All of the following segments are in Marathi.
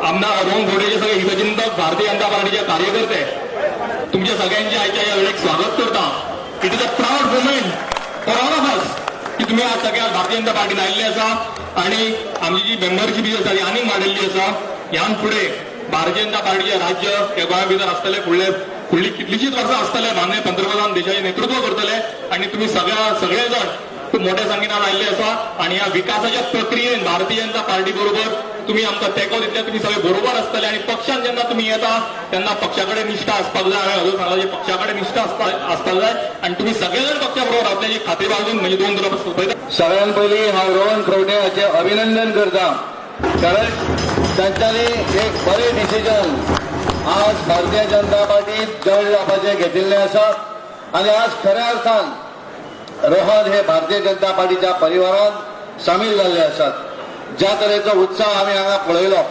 आमदार रोहन घोडेचे सगळे हितचिंतक भारतीय जनता पार्टीचे कार्यकर्ते तुमच्या सगळ्यांचे आयच्या या वेळेक स्वागत करता. It is a proud movement for all of us की तुम्ही आज सगळ्या भारतीय जनता पार्टीन आयिल्ले आसा आणि आमची जी मेंबरशीप जी आसा ती आनीक वाडयल्ली आसा. ह्यान फुडें भारतीय जनता पार्टीचे राज्य हे गोंया भितर आसतले फुडली कितलीशीच वर्सां आसतले. माननीय पंतप्रधान देशाचे नेतृत्व करतले आणि तुम्ही सगळेजण खूप मोठ्या संख्येन आयिल्ले आसा आणि ह्या विकासाच्या प्रक्रियेन भारतीय जनता पार्टी बरोबर तुम्ही आमकां तेंको दितले. तुम्ही सगळे बरोबर आसतले आणि पक्षान जेन्ना तुम्ही येता तेन्ना पक्षाकडे निष्ठा आसपाक जाय. हांवें अजून सांगला की पक्षाकडे निष्ठा आसपाक जाय आणि तुम्ही सगळेजण पक्षा बरोबर रावतल्याची खात्री बाळगून म्हणजे 2 दरस पळयता. सगळ्यात पयलीं हांव रोहन खंवटे हाचें अभिनंदन करता, कारण तांच्यांनी एक बरें डिसिजन आज भारतीय जनता पार्टीत जॉयन जावपाचें घेतिल्लें आसा आणि आज खऱ्या अर्थान रोहन हे भारतीय जनता पार्टीच्या परिवारात सामील जाल्ले आसात. ज्या तरेचो उत्साह आमी हांगा पळयलो,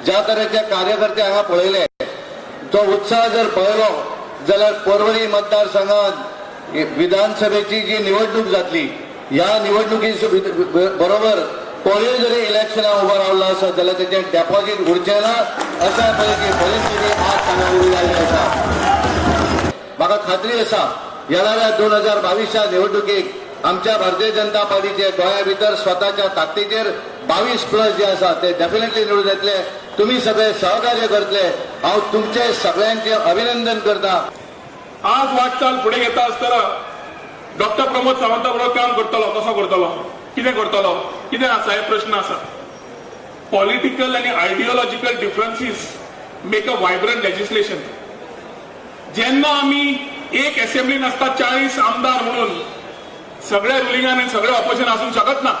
ज्या तरेचे कार्यकर्ते हांगा पळयले, तो उत्साह जर पळयलो जाल्यार पर्वरी मतदारसंघात विधानसभेची जी निवडणूक जातली, ह्या निवडणुकी बरोबर कोणूय जरी इलेक्शनाक उबो रावल्लो आसत जाल्यार तेचें डेपॉझिट उरचें ना अशा तरेची परिस्थिती आज हांगा उबी जाल्ली आसा. म्हाका खात्री आसा येणाऱ्या 2022 निवडणुकीक आमच्या भारतीय जनता पार्टीचे गोंया भितर स्वताच्या ताकदीचेर 22+ जे आसा ते डेफिनेटली निवडून येतले. तुम्ही सगळे सहकार्य करतले. हांव तुमचे सगळ्यांचे अभिनंदन करता. आज वाटचाल पुढे घेता आसतना डॉक्टर प्रमोद सावंता बरोबर काम करतलो. कसो करतलो, कितें करतलो, कितें आसा हे प्रश्न आसा. पॉलिटिकल आणि ideological डिफरन्सीस make a vibrant legislation. जेन्ना आमी एक असेंब्लीन आसता 40 आमदार म्हणून सगळे रुलिंगान आणि सगळे ऑपोजिशन आसूंक शकत ना.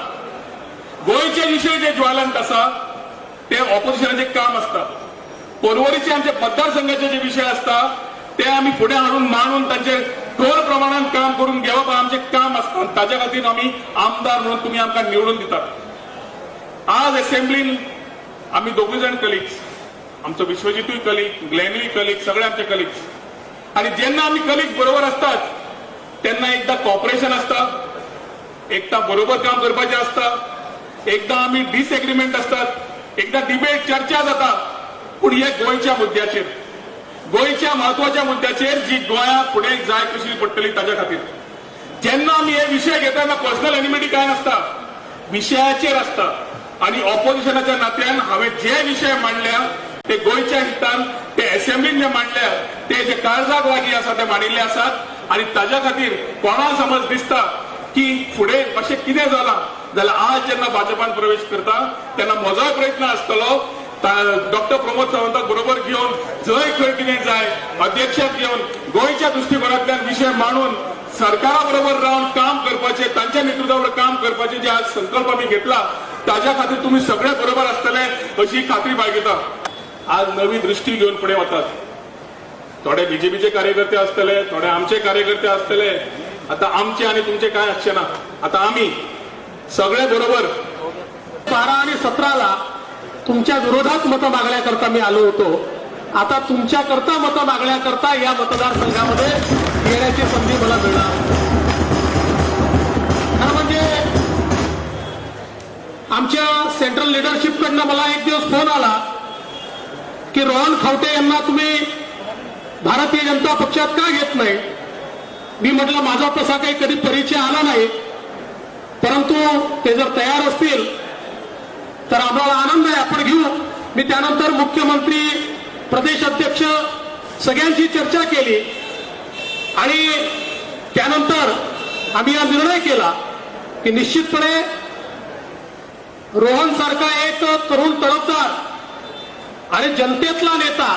गोंयचे विशय जे ज्वलंत आसा ते ऑपोजिशनाचे काम असता. पर्वरीचे आमचे मतदारसंघाचे जे विषय असता ते आम्ही पुढे हाडून मांडून तांचे ठोर प्रमाणात काम करून घेवप आमचे काम असता. ताच्या खातीर आमी आमदार म्हणून तुम्ही आमकां निवडून दितात. आज असेंब्लीन आम्ही दोघूय जाण कलिग्स, आमचो विश्वजितूय कलीग, ग्लेनूय कलीग, सगळे आमचे कलिग्स. आणि जेन्ना आम्ही कलिग्स बरोबर असतात तेन्ना एकदा कॉपरेशन असता, एकदा बरोबर काम करपाचें असता, एकदा आम्ही डिसएग्रीमेंट असतात, एकदा डिबेट चर्चा जाता. पूण हे गोंयच्या मुद्द्याचेर, गोंयच्या महत्वाच्या मुद्द्याचेर जी गोंया फुडें जाय कशी पडटली ताच्या खातीर जेन्ना आमी हे विशय घेता तेन्ना पर्सनल एनिमिटी काय नासता, विशयाचेर असता. आणि ऑपोजिशनाच्या नात्यान हांवें जे विशय मांडल्या ते गोंयच्या हितान ते असेंब्लीन जे मांडल्या ते जे काळजाक लागीं आसा ते मांडिल्ले आसात. आणि ताच्या खातीर कोणा समज दिसता की फुडें अशें कितें जालां जाल्यार आज जेन्ना भाजपान प्रवेश करता तेन्ना म्हजोय प्रयत्न आसतलो डॉक्टर प्रमोद सावंताक बरोबर घेवन जंय खंय कितें जाय अध्यक्षाक घेवन गोंयच्या दृष्टिकोनांतल्यान विशय मांडून सरकारा बरोबर रावन काम करपाचे, तांच्या नेतृत्वावर काम करपाचे जे आज संकल्प आमी घेतला ताच्या खातीर तुम्ही सगळे बरोबर आसतले अशी खात्री बाळगिता. आज नवी दृष्टी घेवन फुडें वतात. थोडे बीजेपीचे कार्यकर्ते आसतले, थोडे आमचे कार्यकर्ते आसतले. आता आमचे आणि तुमचे काय आसचे ना. आता आम्ही सगळे बरोबर 12 आणि 17ला तुमच्या विरोधात मतं मागण्याकरता मी आलो होतो. आता तुमच्याकरता मतं मागण्याकरता या मतदारसंघामध्ये येण्याची संधी मला मिळणार. खरं म्हणजे आमच्या सेंट्रल लिडरशिपकडनं मला एक दिवस फोन आला की रोहन खंवटे यांना तुम्ही भारतीय जनता पक्षात का घेत नाही. मी म्हटलं माझा तसा काही कधी परिचय आला नाही, परंतु ते जर तयार असतील तर आम्हाला आनंद आहे, आपण घेऊ. मी त्यानंतर मुख्यमंत्री, प्रदेश अध्यक्ष सगळ्यांची चर्चा केली आणि त्यानंतर आम्ही हा निर्णय केला की निश्चितपणे रोहन सारखा एक तरुण तडफदार आणि जनतेतला नेता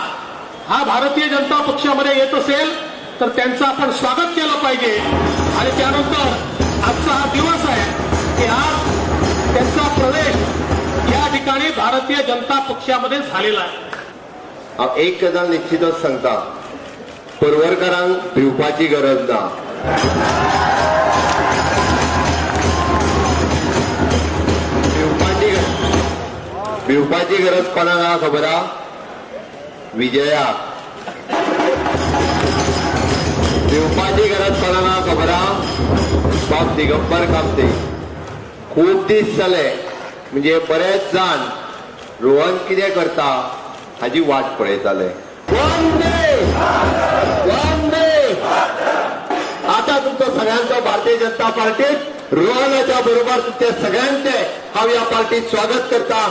हा भारतीय जनता पक्षामध्ये येत असेल तर त्यांचं आपण स्वागत केलं पाहिजे. आणि त्यानंतर आजचा हा दिवस आहे की आज त्यांचा प्रवेश या ठिकाणी भारतीय जनता पक्षामध्ये झालेला आहे. हांव एक गजाल निश्चितच सांगता, पर्वरकारांक भिवपाची गरज ना. भिवपाची गरज कोणाक आहा खबर आहा? विजयाक. भिवपाची गरज कोणाक आहा खबर आहा? बाब दिगंबर कामते. खूब दीस जाले म्हणजे बरेच जाण रोहन कितें करता हाजी वाट पळयताले. आता तुमचं सगळ्यांचं भारतीय जनता पार्टीत रोहनाच्या बरोबर तुमचे सगळ्यांचे हांव या पार्टीत स्वागत करता.